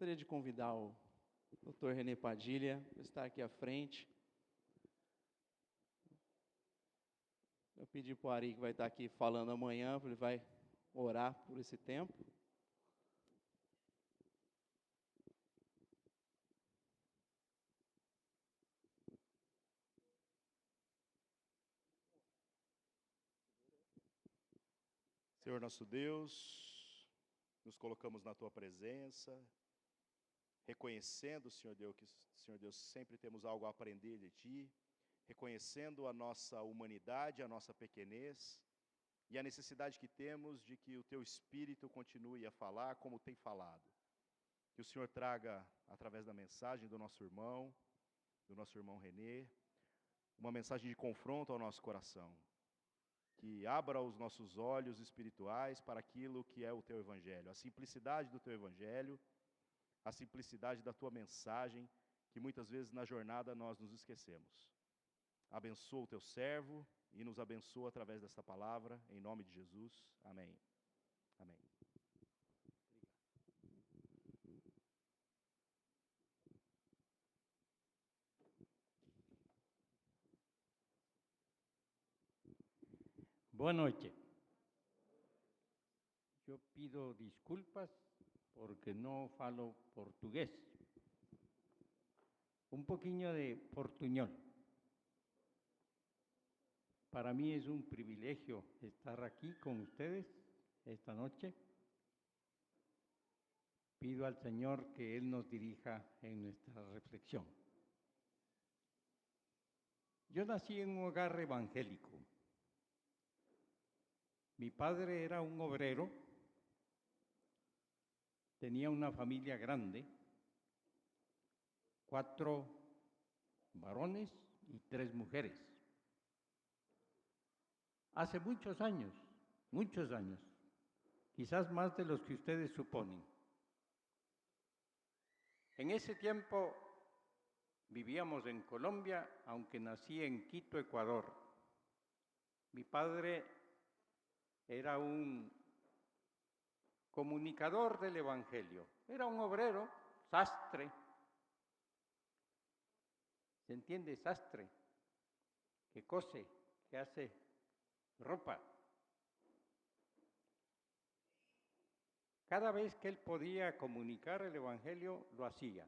Gostaria de convidar o Dr. René Padilha para estar aqui à frente. Eu pedi para o Ari, que vai estar aqui falando amanhã, ele vai orar por esse tempo. Senhor nosso Deus, nos colocamos na Tua presença, reconhecendo, Senhor Deus, sempre temos algo a aprender de Ti, reconhecendo a nossa humanidade, a nossa pequenez e a necessidade que temos de que o Teu Espírito continue a falar como tem falado. Que o Senhor traga, através da mensagem do nosso irmão Renê, uma mensagem de confronto ao nosso coração. Que abra os nossos olhos espirituais para aquilo que é o Teu Evangelho, a simplicidade do Teu Evangelho, a simplicidade da Tua mensagem, que muitas vezes na jornada nós nos esquecemos. Abençoa o Teu servo e nos abençoa através desta palavra, em nome de Jesus. Amém. Amém. Boa noite. Yo pido disculpas porque no falo portugués. Un poquillo de portuñol. Para mí es un privilegio estar aquí con ustedes esta noche. Pido al Señor que Él nos dirija en nuestra reflexión. Yo nací en un hogar evangélico. Mi padre era un obrero, tenía una familia grande, 4 varones y 3 mujeres. Hace muchos años, quizás más de los que ustedes suponen. En ese tiempo vivíamos en Colombia, aunque nací en Quito, Ecuador. Mi padre era un comunicador del Evangelio, era un obrero, sastre. ¿Se entiende? Sastre, que cose, que hace ropa. Cada vez que él podía comunicar el Evangelio, lo hacía.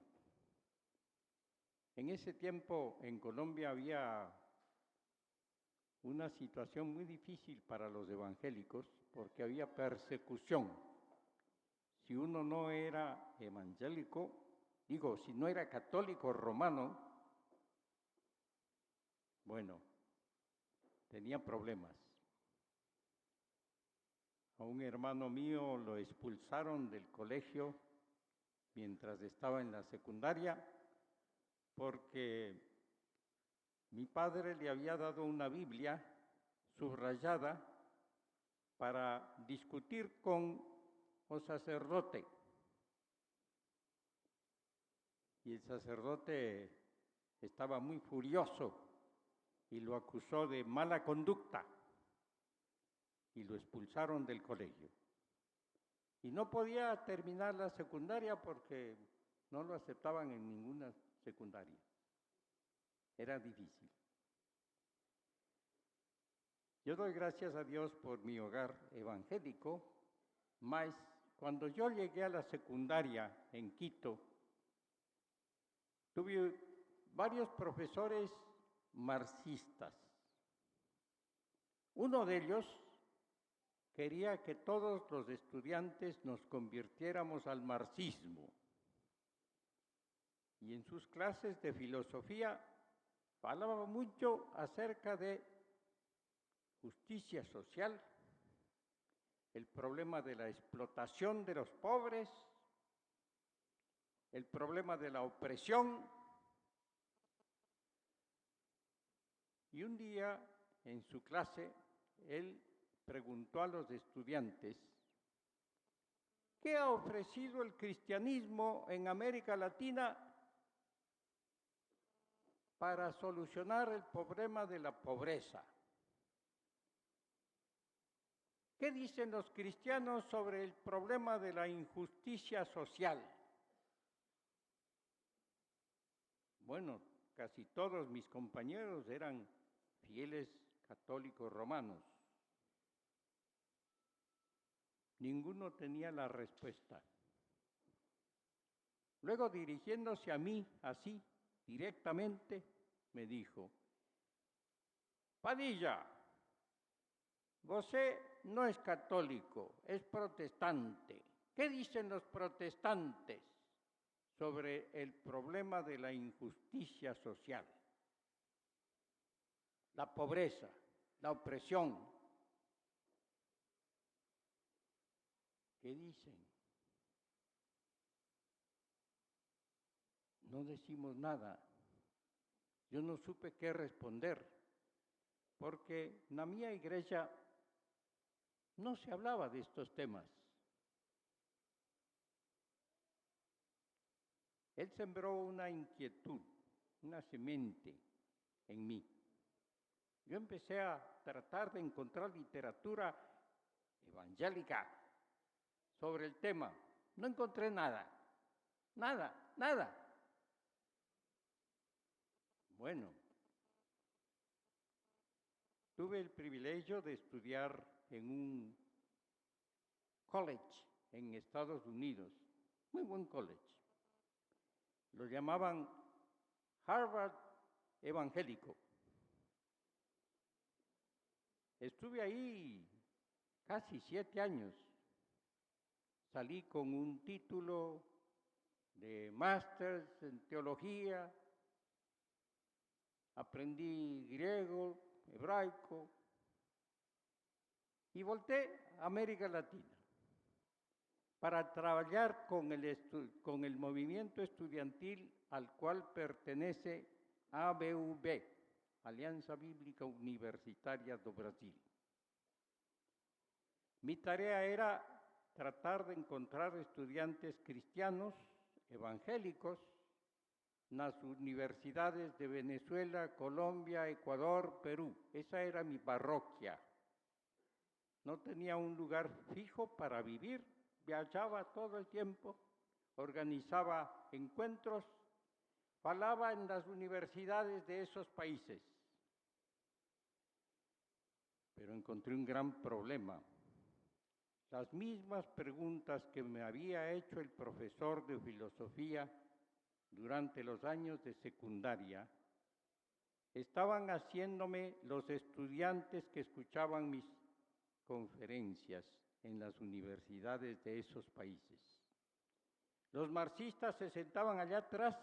En ese tiempo en Colombia había una situación muy difícil para los evangélicos porque había persecución. Si uno no era evangélico, si no era católico romano, bueno, tenía problemas. A un hermano mío lo expulsaron del colegio mientras estaba en la secundaria porque mi padre le había dado una Biblia subrayada para discutir con un sacerdote. Y el sacerdote estaba muy furioso y lo acusó de mala conducta y lo expulsaron del colegio. Y no podía terminar la secundaria porque no lo aceptaban en ninguna secundaria. Era difícil. Yo doy gracias a Dios por mi hogar evangélico, mas cuando yo llegué a la secundaria en Quito, tuve varios profesores marxistas. Uno de ellos quería que todos los estudiantes nos convirtiéramos al marxismo. Y en sus clases de filosofía hablaba mucho acerca de justicia social, el problema de la explotación de los pobres, el problema de la opresión. Y un día en su clase, él preguntó a los estudiantes, ¿qué ha ofrecido el cristianismo en América Latina para solucionar el problema de la pobreza? ¿Qué dicen los cristianos sobre el problema de la injusticia social? bueno, casi todos mis compañeros eran fieles católicos romanos. Ninguno tenía la respuesta. Luego, dirigiéndose a mí, así, directamente, me dijo: Padilla, você no es católico, es protestante. ¿Qué dicen los protestantes sobre el problema de la injusticia social, la pobreza, la opresión? ¿Qué dicen? No decimos nada. Yo no supe qué responder, porque en la mía iglesia no se hablaba de estos temas. Él sembró una inquietud, una semente en mí. Yo empecé a tratar de encontrar literatura evangélica sobre el tema. No encontré nada, nada. Bueno, tuve el privilegio de estudiar en un college en Estados Unidos, muy buen college. Lo llamaban Harvard Evangélico. Estuve ahí casi 7 años. Salí con un título de máster en teología, aprendí griego, hebraico, y volté a América Latina para trabajar con el movimiento estudiantil al cual pertenece ABUB, Alianza Bíblica Universitaria do Brasil. Mi tarea era tratar de encontrar estudiantes cristianos, evangélicos, en las universidades de Venezuela, Colombia, Ecuador, Perú. Esa era mi parroquia. No tenía un lugar fijo para vivir, viajaba todo el tiempo, organizaba encuentros, hablaba en las universidades de esos países. Pero encontré un gran problema. Las mismas preguntas que me había hecho el profesor de filosofía durante los años de secundaria, estaban haciéndome los estudiantes que escuchaban mis conferencias en las universidades de esos países. Los marxistas se sentaban allá atrás,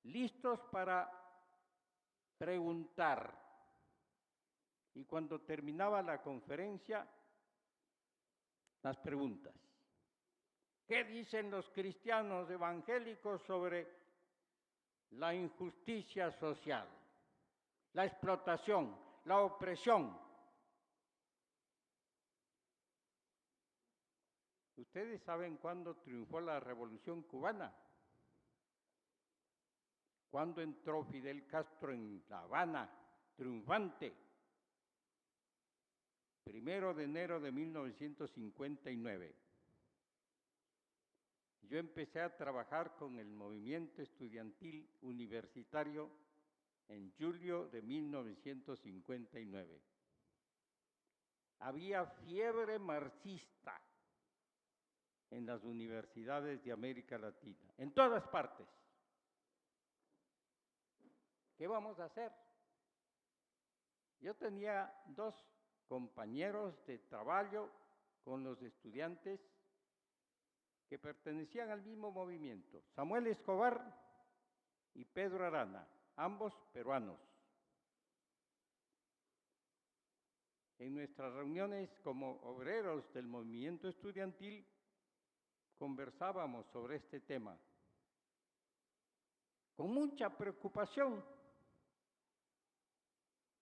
listos para preguntar. Y cuando terminaba la conferencia, las preguntas. ¿Qué dicen los cristianos evangélicos sobre la injusticia social, la explotación, la opresión? ¿Ustedes saben cuándo triunfó la Revolución Cubana? ¿Cuándo entró Fidel Castro en La Habana, triunfante? 1 de enero de 1959. Yo empecé a trabajar con el movimiento estudiantil universitario en julio de 1959. Había fiebre marxista en las universidades de América Latina, en todas partes. ¿Qué vamos a hacer? Yo tenía 2 compañeros de trabajo con los estudiantes que pertenecían al mismo movimiento, Samuel Escobar y Pedro Arana, ambos peruanos. En nuestras reuniones como obreros del movimiento estudiantil, conversábamos sobre este tema con mucha preocupación.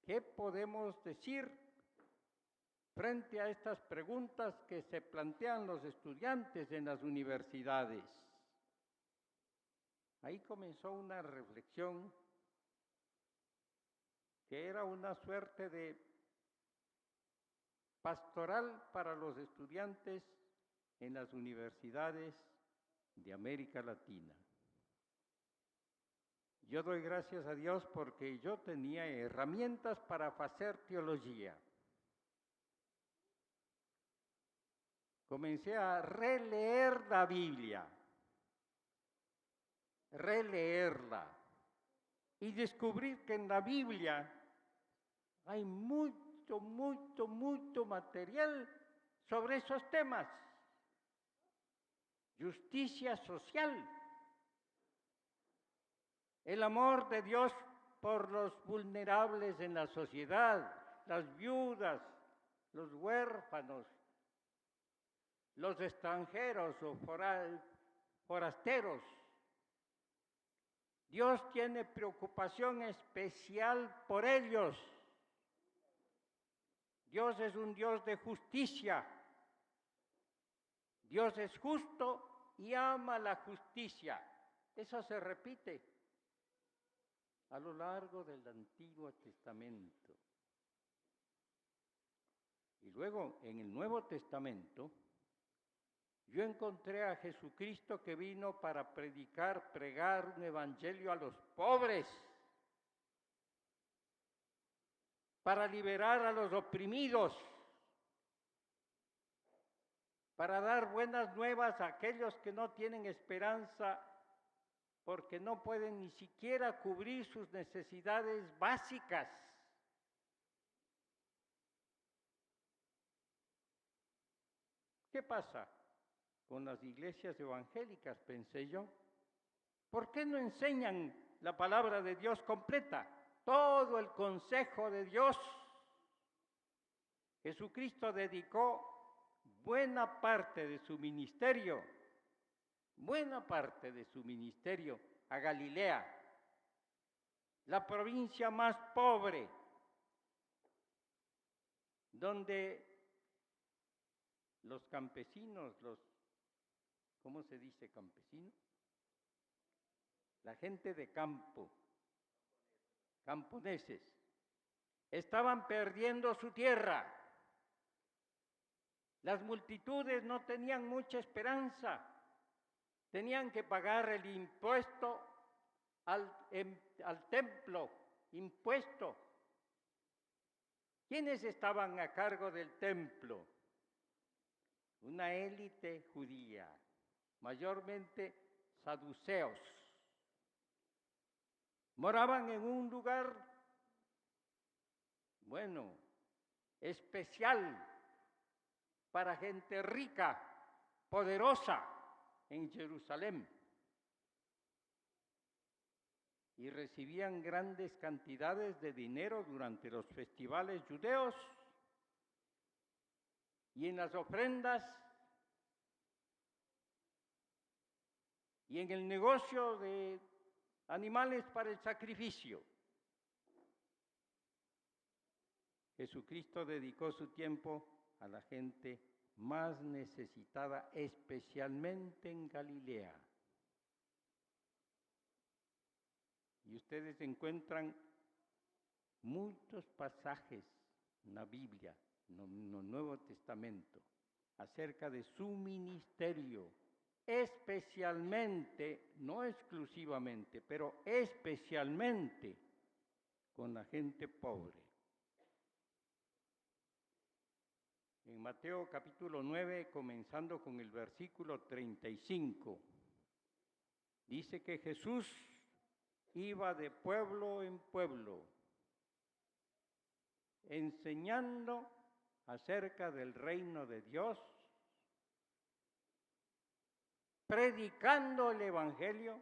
¿Qué podemos decir frente a estas preguntas que se plantean los estudiantes en las universidades? Ahí comenzó una reflexión que era una suerte de pastoral para los estudiantes en las universidades de América Latina. Yo doy gracias a Dios porque yo tenía herramientas para hacer teología. Comencé a releer la Biblia, releerla, y descubrir que en la Biblia hay mucho material sobre esos temas. Justicia social, el amor de Dios por los vulnerables en la sociedad, las viudas, los huérfanos, los extranjeros o forasteros. Dios tiene preocupación especial por ellos. Dios es un Dios de justicia. Dios es justo y ama la justicia. Eso se repite a lo largo del Antiguo Testamento. Y luego en el Nuevo Testamento, yo encontré a Jesucristo que vino para pregar un evangelio a los pobres, para liberar a los oprimidos, para dar buenas nuevas a aquellos que no tienen esperanza porque no pueden ni siquiera cubrir sus necesidades básicas. ¿Qué pasa con las iglesias evangélicas, pensé yo? ¿Por qué no enseñan la palabra de Dios completa? Todo el consejo de Dios. Jesucristo dedicó buena parte de su ministerio a Galilea, la provincia más pobre, donde los campesinos, ¿cómo se dice campesino? La gente de campo, camponeses, estaban perdiendo su tierra. Las multitudes no tenían mucha esperanza, tenían que pagar el impuesto al templo, impuesto. ¿Quiénes estaban a cargo del templo? Una élite judía, mayormente saduceos. Moraban en un lugar, especial para gente rica, poderosa en Jerusalén. Y recibían grandes cantidades de dinero durante los festivales judeos y en las ofrendas y en el negocio de animales para el sacrificio. Jesucristo dedicó su tiempo a la gente más necesitada, especialmente en Galilea. Y ustedes encuentran muchos pasajes en la Biblia, en el Nuevo Testamento, acerca de su ministerio, especialmente, no exclusivamente, pero especialmente con la gente pobre. En Mateo capítulo 9, comenzando con el versículo 35, dice que Jesús iba de pueblo en pueblo, enseñando acerca del reino de Dios, predicando el evangelio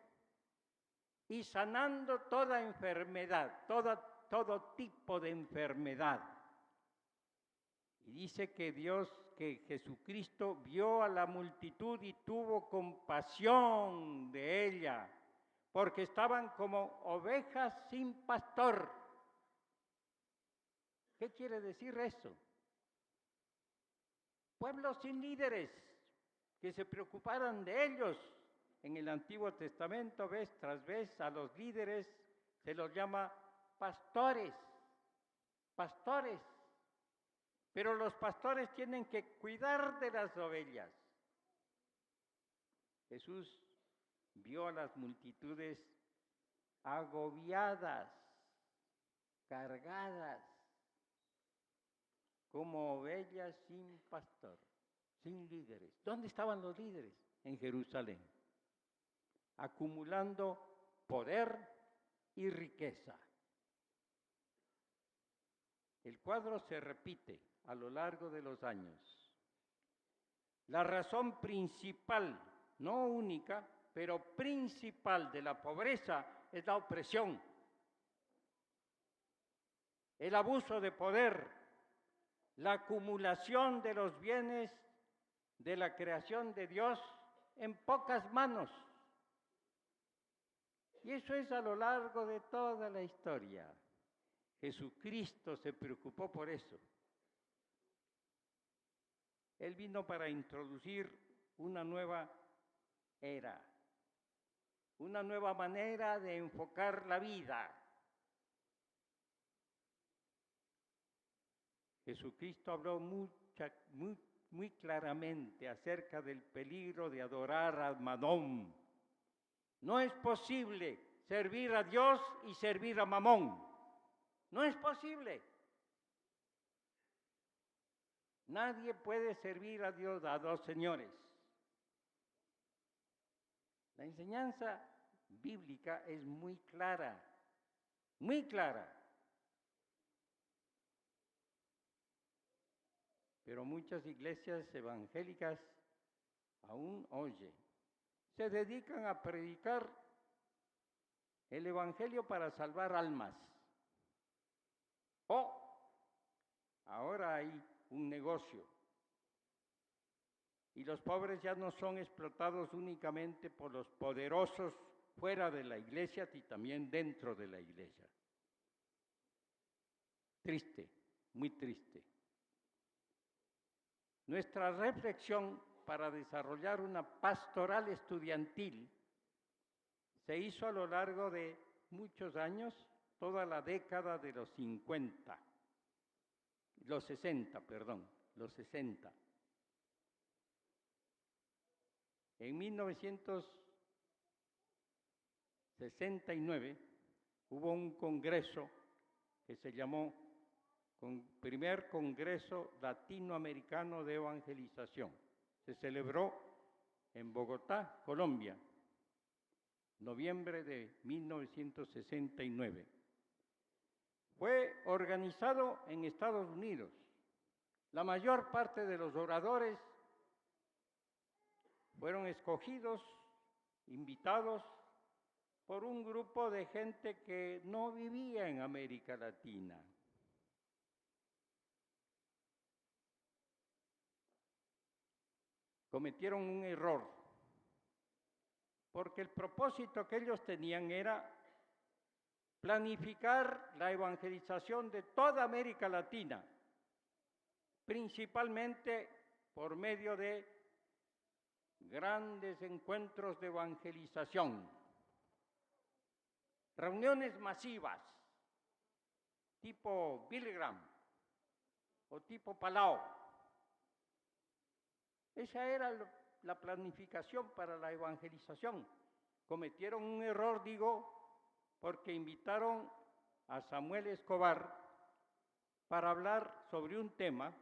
y sanando toda enfermedad, todo tipo de enfermedad. Y dice que Jesucristo vio a la multitud y tuvo compasión de ella, porque estaban como ovejas sin pastor. ¿Qué quiere decir eso? Pueblos sin líderes que se preocuparan de ellos. En el Antiguo Testamento, vez tras vez, a los líderes se los llama pastores. Pero los pastores tienen que cuidar de las ovejas. Jesús vio a las multitudes agobiadas, cargadas, como ovejas sin pastor, sin líderes. ¿Dónde estaban los líderes? En Jerusalén, acumulando poder y riqueza. El cuadro se repite a lo largo de los años. La razón principal, no única, pero principal de la pobreza es la opresión, el abuso de poder, la acumulación de los bienes de la creación de Dios en pocas manos. Y eso es a lo largo de toda la historia. Jesucristo se preocupó por eso. Él vino para introducir una nueva era, una nueva manera de enfocar la vida. Jesucristo habló muy claramente acerca del peligro de adorar a Mamón. No es posible servir a Dios y servir a Mamón. No es posible. Nadie puede servir a Dios a dos señores. La enseñanza bíblica es muy clara, muy clara. Pero muchas iglesias evangélicas aún oyen. Se dedican a predicar el evangelio para salvar almas. Ahora hay un negocio. Y los pobres ya no son explotados únicamente por los poderosos fuera de la iglesia, y también dentro de la iglesia. Triste, muy triste. Nuestra reflexión para desarrollar una pastoral estudiantil se hizo a lo largo de muchos años, toda la década de los 60. En 1969 hubo un congreso que se llamó Primer Congreso Latinoamericano de Evangelización. Se celebró en Bogotá, Colombia, noviembre de 1969. Fue organizado en Estados Unidos. La mayor parte de los oradores fueron escogidos, invitados por un grupo de gente que no vivía en América Latina. Cometieron un error, porque el propósito que ellos tenían era planificar la evangelización de toda América Latina, principalmente por medio de grandes encuentros de evangelización, reuniones masivas, tipo Billy Graham o tipo Palau. Esa era la planificación para la evangelización. Cometieron un error, porque invitaron a Samuel Escobar para hablar sobre un tema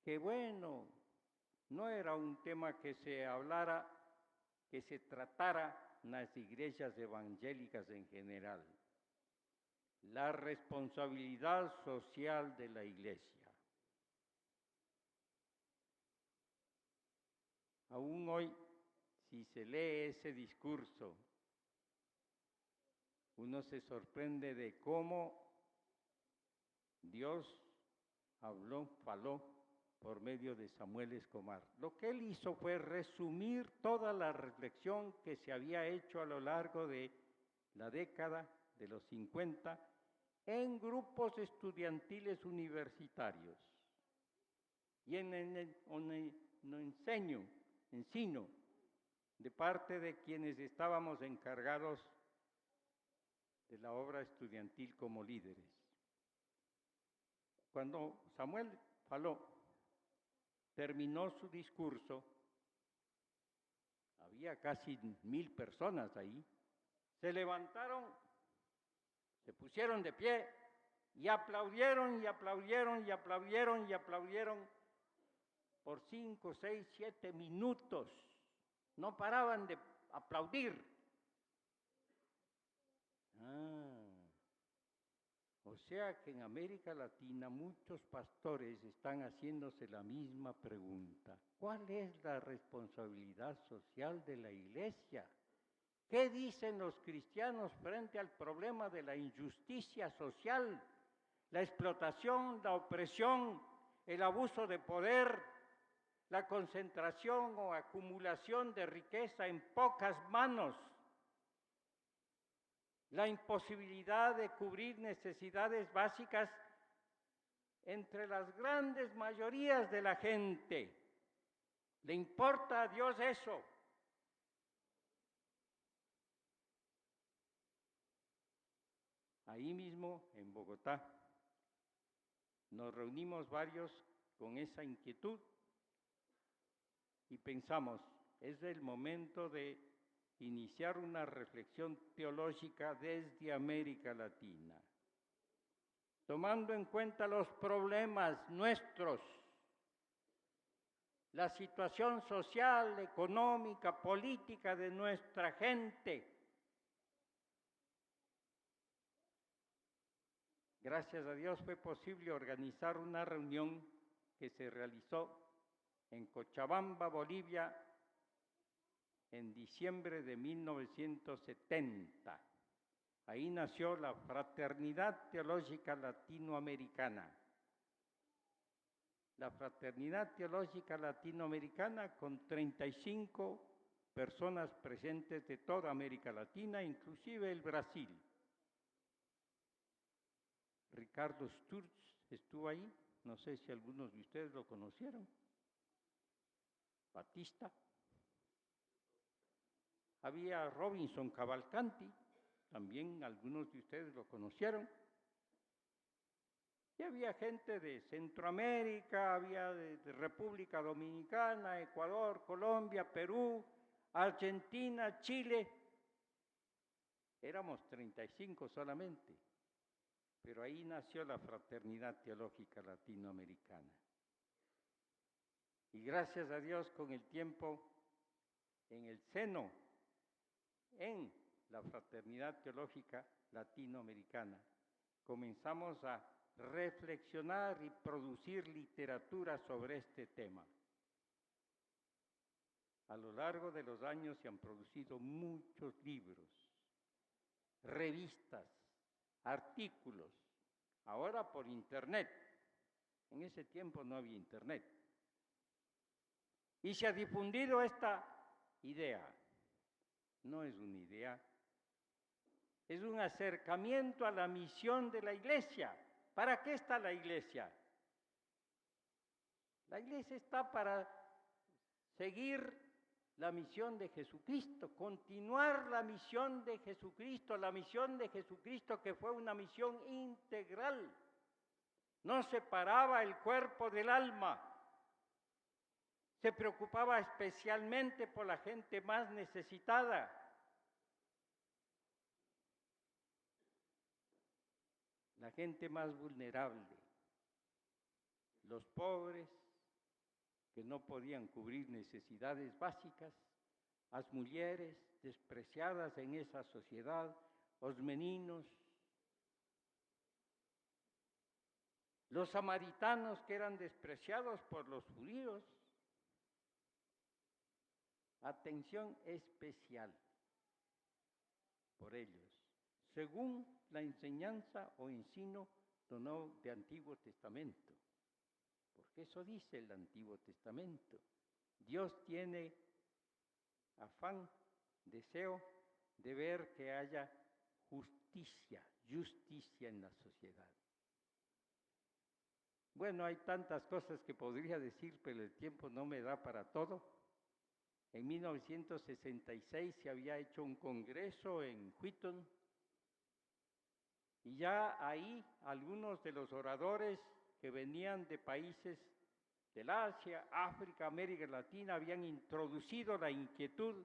que, no era un tema que se tratara en las iglesias evangélicas en general. La responsabilidad social de la iglesia. Aún hoy, si se lee ese discurso, uno se sorprende de cómo Dios faló por medio de Samuel Escobar. Lo que él hizo fue resumir toda la reflexión que se había hecho a lo largo de la década de los 50 en grupos estudiantiles universitarios. Y ensino de parte de quienes estábamos encargados de la obra estudiantil como líderes. Cuando Samuel faló, terminó su discurso, había casi 1000 personas ahí, se levantaron, se pusieron de pie y aplaudieron y aplaudieron y aplaudieron y aplaudieron por 5, 6, 7 minutos. No paraban de aplaudir. O sea que en América Latina muchos pastores están haciéndose la misma pregunta. ¿Cuál es la responsabilidad social de la Iglesia? ¿Qué dicen los cristianos frente al problema de la injusticia social, la explotación, la opresión, el abuso de poder, la concentración o acumulación de riqueza en pocas manos, la imposibilidad de cubrir necesidades básicas entre las grandes mayorías de la gente? ¿Le importa a Dios eso? Ahí mismo, en Bogotá, nos reunimos varios con esa inquietud y pensamos, es el momento de iniciar una reflexión teológica desde América Latina, tomando en cuenta los problemas nuestros, la situación social, económica, política de nuestra gente. Gracias a Dios fue posible organizar una reunión que se realizó en Cochabamba, Bolivia, en diciembre de 1970. Ahí nació la Fraternidad Teológica Latinoamericana. La Fraternidad Teológica Latinoamericana con 35 personas presentes de toda América Latina, inclusive el Brasil. Ricardo Sturz estuvo ahí, no sé si algunos de ustedes lo conocieron. Batista. Había Robinson Cavalcanti, también algunos de ustedes lo conocieron. Y había gente de Centroamérica, había de República Dominicana, Ecuador, Colombia, Perú, Argentina, Chile. Éramos 35 solamente, pero ahí nació la Fraternidad Teológica Latinoamericana. Y gracias a Dios, con el tiempo, en el seno, en la Fraternidad Teológica Latinoamericana, comenzamos a reflexionar y producir literatura sobre este tema. A lo largo de los años se han producido muchos libros, revistas, artículos, ahora por internet. En ese tiempo no había internet. Y se ha difundido esta idea. No es una idea, es un acercamiento a la misión de la Iglesia. ¿Para qué está la Iglesia? La Iglesia está para seguir la misión de Jesucristo, continuar la misión de Jesucristo que fue una misión integral. No separaba el cuerpo del alma. Se preocupaba especialmente por la gente más necesitada. La gente más vulnerable, los pobres que no podían cubrir necesidades básicas, las mujeres despreciadas en esa sociedad, los meninos, los samaritanos que eran despreciados por los judíos. Atención especial por ellos, según la enseñanza o ensino del Antiguo Testamento. Porque eso dice el Antiguo Testamento. Dios tiene afán, deseo de ver que haya justicia en la sociedad. Bueno, hay tantas cosas que podría decir, pero el tiempo no me da para todo. En 1966 se había hecho un congreso en Wheaton y ya ahí algunos de los oradores que venían de países del Asia, África, América Latina habían introducido la inquietud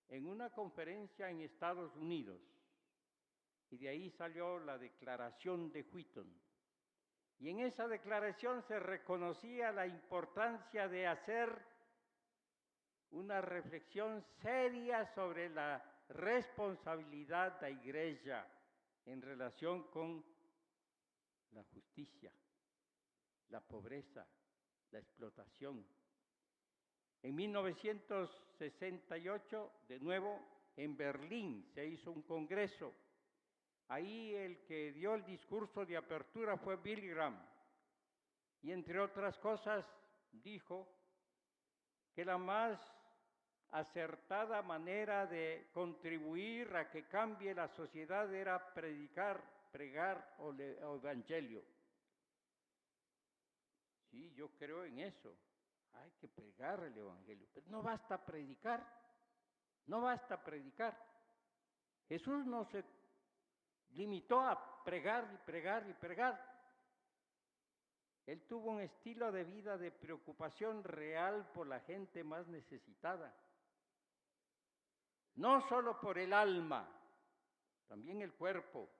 en una conferencia en Estados Unidos, y de ahí salió la Declaración de Wheaton. Y en esa declaración se reconocía la importancia de hacer una reflexión seria sobre la responsabilidad de la Iglesia en relación con la justicia, la pobreza, la explotación. En 1968, de nuevo, en Berlín se hizo un congreso. Ahí el que dio el discurso de apertura fue Billy Graham. Y entre otras cosas dijo que la más acertada manera de contribuir a que cambie la sociedad era predicar, pregar el evangelio. Sí, yo creo en eso. Hay que pregar el evangelio, pero no basta predicar, no basta predicar. Jesús no se limitó a pregar y pregar y pregar. Él tuvo un estilo de vida de preocupación real por la gente más necesitada. No solo por el alma, también el cuerpo.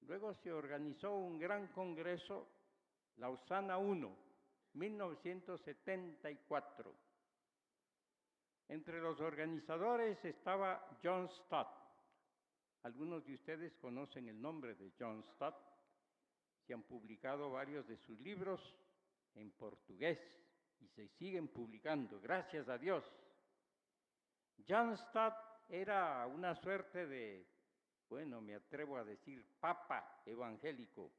Luego se organizó un gran congreso, Lausana I, 1974. Entre los organizadores estaba John Stott. Algunos de ustedes conocen el nombre de John Stott. Se han publicado varios de sus libros en portugués y se siguen publicando, gracias a Dios. John Stott era una suerte de, bueno, me atrevo a decir, papa evangélico.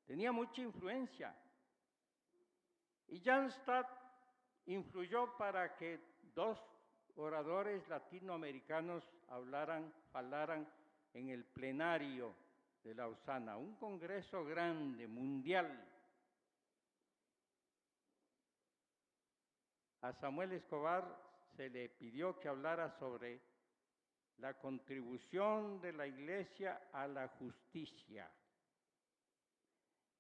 Tenía mucha influencia. Y John Stott influyó para que dos oradores latinoamericanos falaran en el plenario de Lausana, un congreso grande, mundial. A Samuel Escobar se le pidió que hablara sobre la contribución de la Iglesia a la justicia.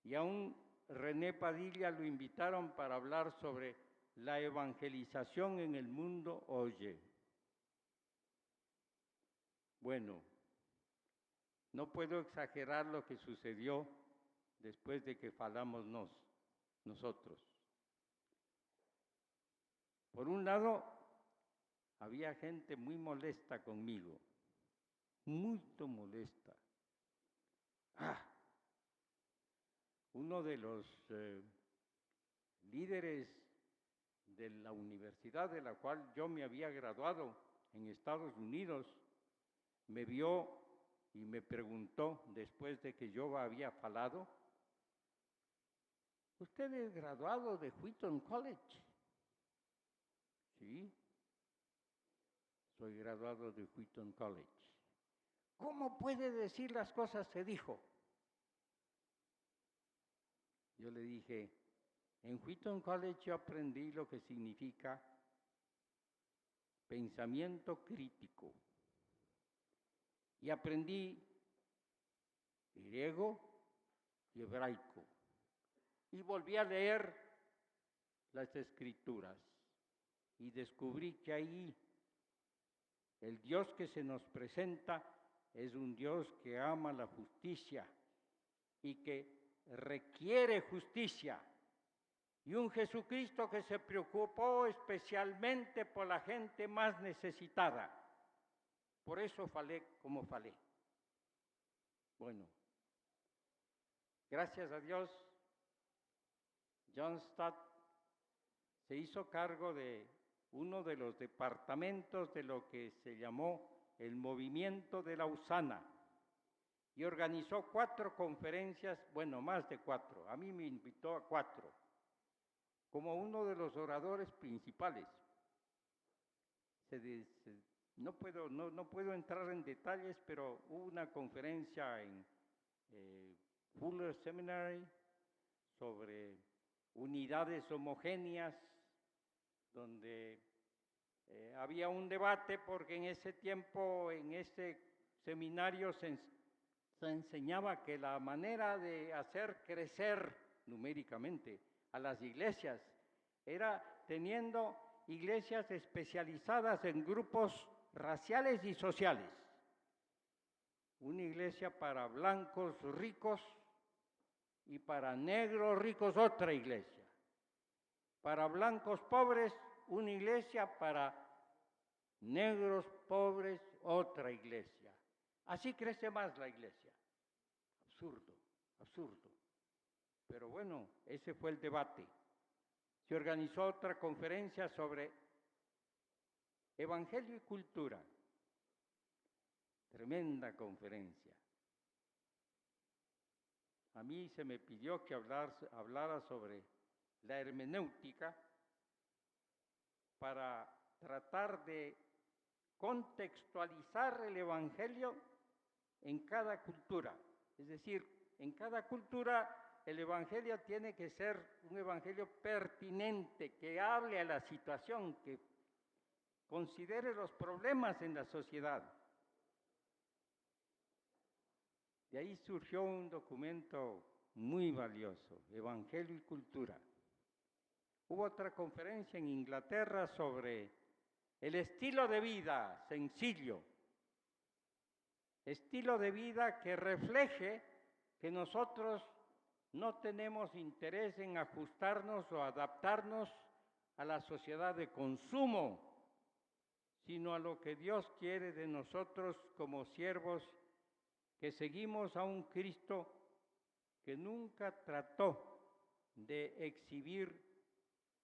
Y a un René Padilla lo invitaron para hablar sobre la evangelización en el mundo hoy. Bueno, no puedo exagerar lo que sucedió después de que falamos nosotros. Por un lado, había gente muy molesta conmigo, muy molesta. Uno de los líderes de la universidad de la cual yo me había graduado en Estados Unidos, me vio y me preguntó, después de que yo había falado, ¿usted es graduado de Wheaton College? Sí, soy graduado de Wheaton College. ¿Cómo puede decir las cosas? Se dijo. Yo le dije, en Wheaton College yo aprendí lo que significa pensamiento crítico. Y aprendí griego y hebraico. Y volví a leer las Escrituras. Y descubrí que ahí el Dios que se nos presenta es un Dios que ama la justicia y que requiere justicia. Y un Jesucristo que se preocupó especialmente por la gente más necesitada. Por eso falé como falé. Bueno, gracias a Dios, John Stott se hizo cargo de uno de los departamentos de lo que se llamó el Movimiento de Lausana y organizó 4 conferencias, bueno, más de 4, a mí me invitó a 4, como uno de los oradores principales. No puedo entrar en detalles, pero hubo una conferencia en Fuller Seminary sobre unidades homogéneas, donde había un debate porque en ese tiempo, en ese seminario se enseñaba que la manera de hacer crecer numéricamente a las iglesias, era teniendo iglesias especializadas en grupos raciales y sociales. Una iglesia para blancos ricos y para negros ricos otra iglesia. Para blancos pobres, una iglesia, para negros pobres, otra iglesia. Así crece más la iglesia. Absurdo, absurdo. Pero bueno, ese fue el debate. Se organizó otra conferencia sobre Evangelio y cultura. Tremenda conferencia. A mí se me pidió que hablara sobre la hermenéutica para tratar de contextualizar el Evangelio en cada cultura. Es decir, en cada cultura el Evangelio tiene que ser un Evangelio pertinente, que hable a la situación, que considere los problemas en la sociedad. De ahí surgió un documento muy valioso, Evangelio y Cultura. Hubo otra conferencia en Inglaterra sobre el estilo de vida sencillo, estilo de vida que refleje que nosotros no tenemos interés en ajustarnos o adaptarnos a la sociedad de consumo, sino a lo que Dios quiere de nosotros como siervos que seguimos a un Cristo que nunca trató de exhibir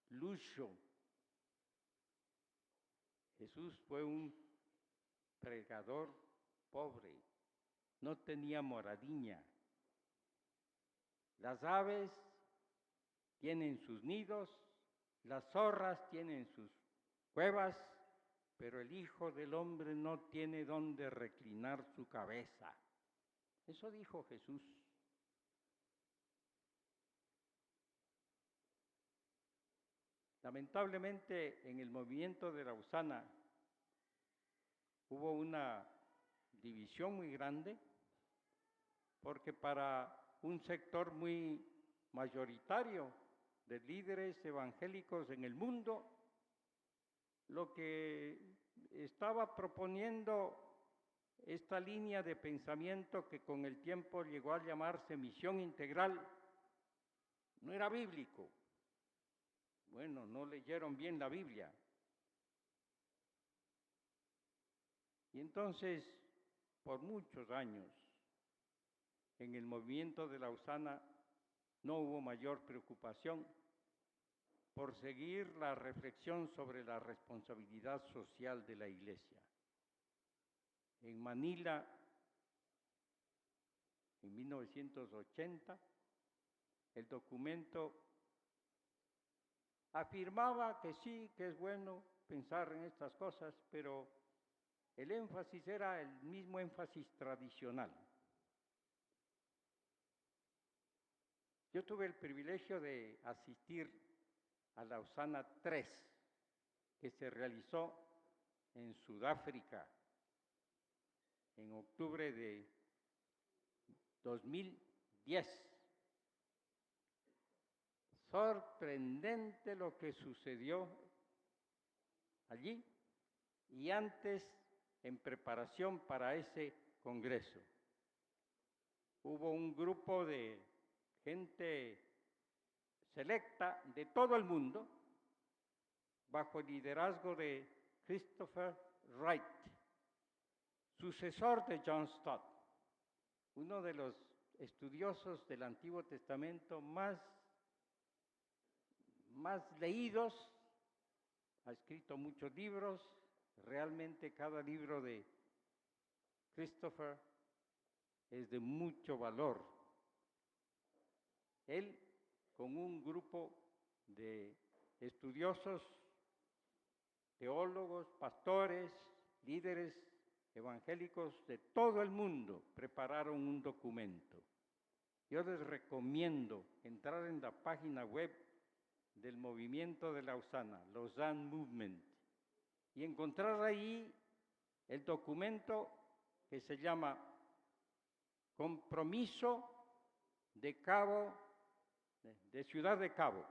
lujo. Jesús fue un predicador pobre, no tenía moradiña. Las aves tienen sus nidos, las zorras tienen sus cuevas, pero el Hijo del Hombre no tiene dónde reclinar su cabeza. Eso dijo Jesús. Lamentablemente, en el movimiento de Lausana hubo una división muy grande, porque para un sector muy mayoritario de líderes evangélicos en el mundo, lo que estaba proponiendo esta línea de pensamiento, que con el tiempo llegó a llamarse misión integral, no era bíblico. Bueno, no leyeron bien la Biblia. Y entonces, por muchos años, en el movimiento de Lausana no hubo mayor preocupación por seguir la reflexión sobre la responsabilidad social de la Iglesia. En Manila, en 1980, el documento afirmaba que sí, que es bueno pensar en estas cosas, pero el énfasis era el mismo énfasis tradicional. Yo tuve el privilegio de asistir a Lausana 3, que se realizó en Sudáfrica en octubre de 2010. Sorprendente lo que sucedió allí y antes, en preparación para ese congreso. Hubo un grupo de gente selecta de todo el mundo, bajo el liderazgo de Christopher Wright, sucesor de John Stott, uno de los estudiosos del Antiguo Testamento más leídos, ha escrito muchos libros, realmente cada libro de Christopher es de mucho valor. Él, con un grupo de estudiosos, teólogos, pastores, líderes evangélicos de todo el mundo, prepararon un documento. Yo les recomiendo entrar en la página web del movimiento de Lausana, Lausanne Movement, y encontrar ahí el documento que se llama Compromiso de Cabo de Ciudad de Cabo,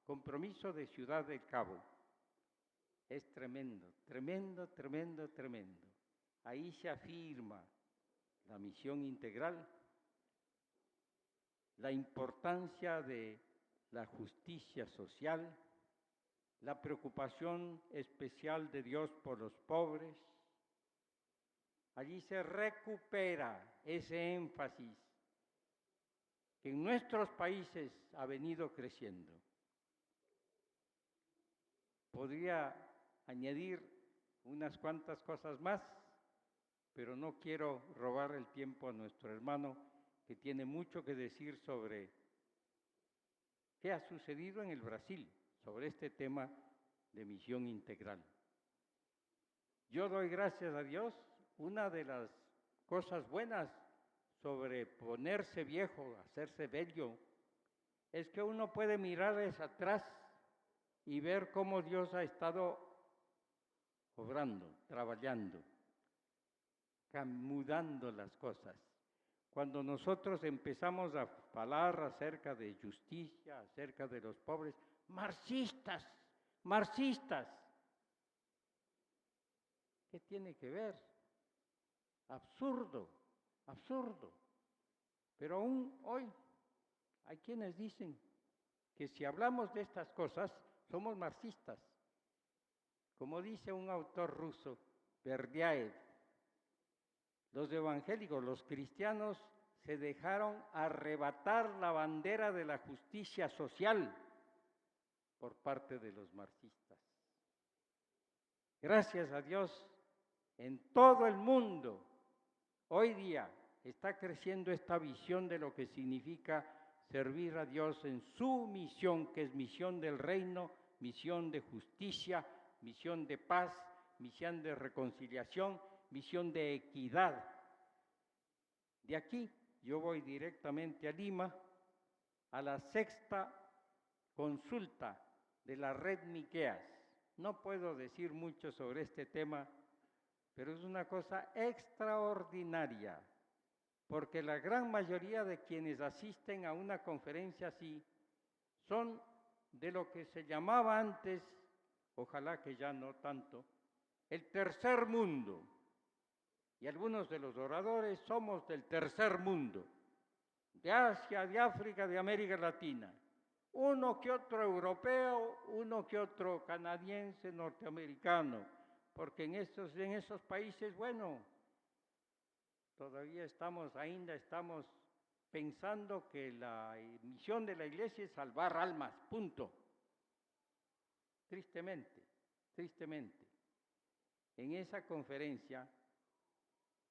compromiso de Ciudad del Cabo. Es tremendo, tremendo, tremendo, tremendo. Ahí se afirma la misión integral, la importancia de la justicia social, la preocupación especial de Dios por los pobres. Allí se recupera ese énfasis que en nuestros países ha venido creciendo. Podría añadir unas cuantas cosas más, pero no quiero robar el tiempo a nuestro hermano, que tiene mucho que decir sobre qué ha sucedido en el Brasil, sobre este tema de misión integral. Yo doy gracias a Dios. Una de las cosas buenas sobre ponerse viejo, hacerse bello, es que uno puede mirar hacia atrás y ver cómo Dios ha estado obrando, trabajando, mudando las cosas. Cuando nosotros empezamos a hablar acerca de justicia, acerca de los pobres, marxistas, marxistas, ¿qué tiene que ver? Absurdo, absurdo. Pero aún hoy hay quienes dicen que si hablamos de estas cosas, somos marxistas. Como dice un autor ruso, Berdiaev, los evangélicos, los cristianos, se dejaron arrebatar la bandera de la justicia social por parte de los marxistas. Gracias a Dios, en todo el mundo, hoy día está creciendo esta visión de lo que significa servir a Dios en su misión, que es misión del reino, misión de justicia, misión de paz, misión de reconciliación, misión de equidad. De aquí yo voy directamente a Lima, a la 6ª consulta de la Red Miqueas. No puedo decir mucho sobre este tema, pero es una cosa extraordinaria, porque la gran mayoría de quienes asisten a una conferencia así son de lo que se llamaba antes, ojalá que ya no tanto, el tercer mundo. Y algunos de los oradores somos del tercer mundo, de Asia, de África, de América Latina. Uno que otro europeo, uno que otro canadiense, norteamericano, porque en esos países, bueno, todavía estamos pensando que la misión de la Iglesia es salvar almas, punto. Tristemente, tristemente. En esa conferencia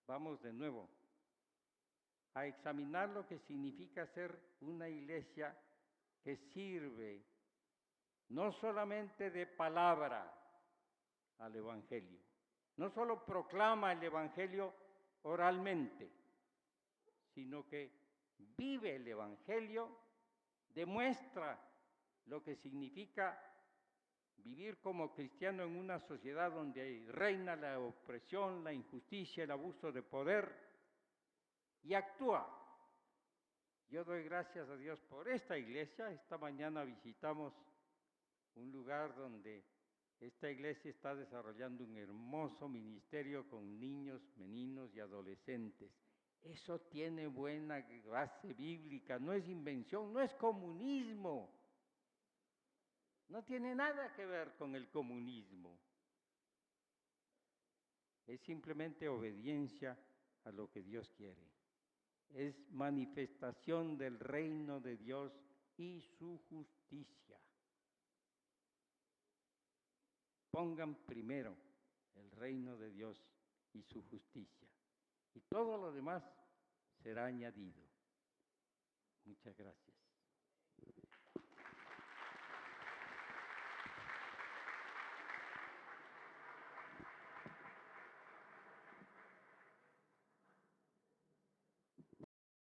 vamos de nuevo a examinar lo que significa ser una iglesia que sirve no solamente de palabra al Evangelio, no solo proclama el Evangelio oralmente, sino que vive el Evangelio, demuestra lo que significa vivir como cristiano en una sociedad donde reina la opresión, la injusticia, el abuso de poder, y actúa. Yo doy gracias a Dios por esta iglesia. Esta mañana visitamos un lugar donde esta iglesia está desarrollando un hermoso ministerio con niños, meninos y adolescentes. Eso tiene buena base bíblica, no es invención, no es comunismo. No tiene nada que ver con el comunismo. Es simplemente obediencia a lo que Dios quiere. Es manifestación del reino de Dios y su justicia. Pongan primero el reino de Dios y su justicia, y todo lo demás será añadido. Muchas gracias.